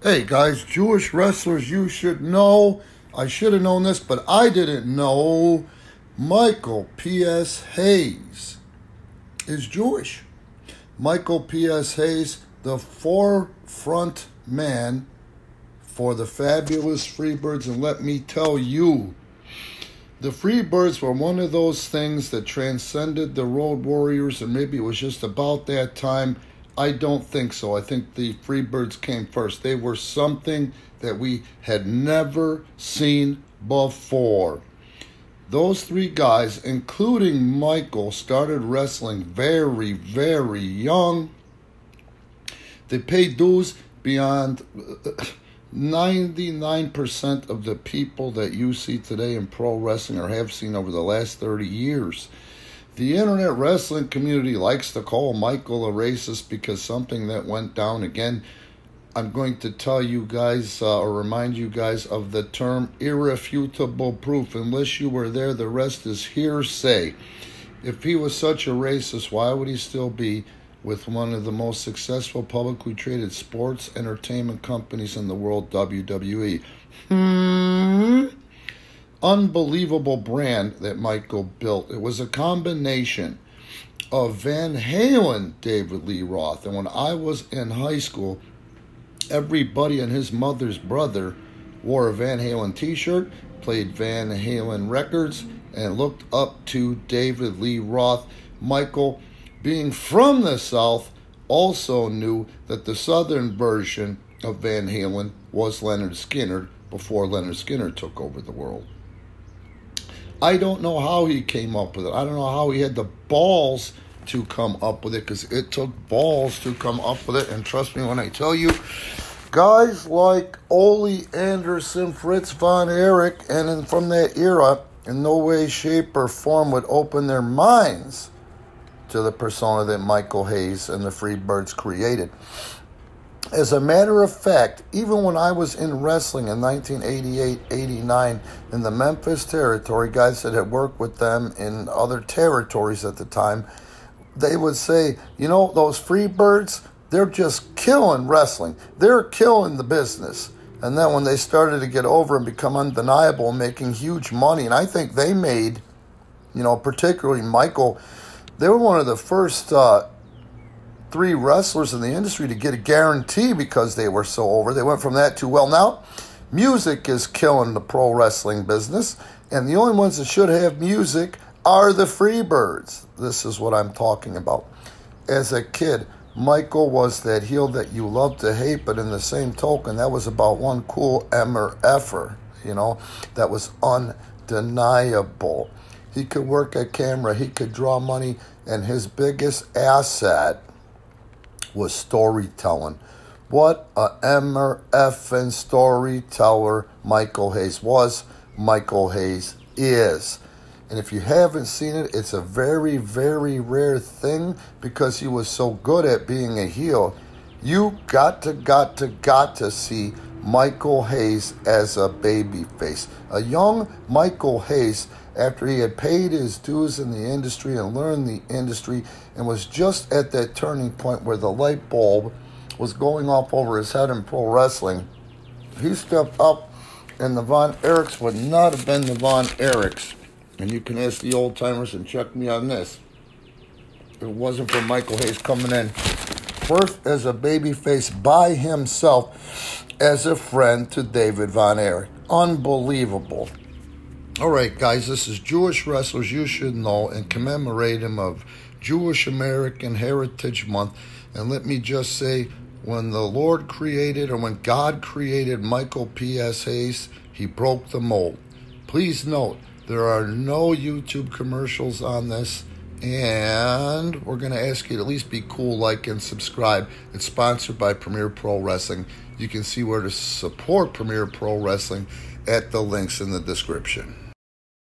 Hey guys, Jewish wrestlers you should know. I should have known this, but I didn't know Michael P.S. Hayes is Jewish. Michael P.S. Hayes, the forefront man for the fabulous Freebirds. And let me tell you, the Freebirds were one of those things that transcended the Road Warriors, and maybe it was just about that time. I don't think so. I think the Freebirds came first. They were something that we had never seen before. Those three guys, including Michael, started wrestling very, very young. They paid dues beyond 99% of the people that you see today in pro wrestling or have seen over the last 30 years. The internet wrestling community likes to call Michael a racist because something that went down. Again, I'm going to tell you guys or remind you guys of the term irrefutable proof. Unless you were there, the rest is hearsay. If he was such a racist, why would he still be with one of the most successful publicly traded sports entertainment companies in the world, WWE? Unbelievable brand that Michael built. It was a combination of Van Halen, David Lee Roth. And when I was in high school, everybody and his mother's brother wore a Van Halen t-shirt, played Van Halen records, and looked up to David Lee Roth. Michael, being from the South, also knew that the Southern version of Van Halen was Leonard Skinner before Leonard Skinner took over the world. I don't know how he came up with it. I don't know how he had the balls to come up with it, because it took balls to come up with it. And trust me when I tell you, guys like Ole Anderson, Fritz von Erich, and from that era, in no way, shape, or form would open their minds to the persona that Michael Hayes and the Freebirds created. As a matter of fact, even when I was in wrestling in 1988-89 in the Memphis territory, guys that had worked with them in other territories at the time, they would say, you know, those Freebirds, they're just killing wrestling. They're killing the business. And then when they started to get over and become undeniable, making huge money, and I think they made, you know, particularly Michael, they were one of the first three wrestlers in the industry to get a guarantee because they were so over. They went from that to, well, now music is killing the pro wrestling business, and the only ones that should have music are the Freebirds. This is what I'm talking about. As a kid, Michael was that heel that you love to hate, but in the same token, that was about one cool MR-effer, you know, that was undeniable. He could work a camera, he could draw money, and his biggest asset was storytelling. What a MR-effing storyteller Michael Hayes was, Michael Hayes is. And if you haven't seen it, it's a very, very rare thing because he was so good at being a heel. You got to see Michael Hayes as a babyface. A young Michael Hayes, after he had paid his dues in the industry and learned the industry and was just at that turning point where the light bulb was going off over his head in pro wrestling, he stepped up, and the Von Erichs would not have been the Von Erichs. And you can ask the old timers and check me on this. It wasn't for Michael Hayes coming in first as a babyface by himself as a friend to David Von Erich. Unbelievable. All right, guys, this is Jewish Wrestlers You Should Know in commemorating of Jewish American Heritage Month. And let me just say, when the Lord created, or when God created Michael P.S. Hayes, he broke the mold. Please note, there are no YouTube commercials on this, and we're going to ask you to at least be cool, like, and subscribe. It's sponsored by Premier Pro Wrestling. You can see where to support Premier Pro Wrestling at the links in the description.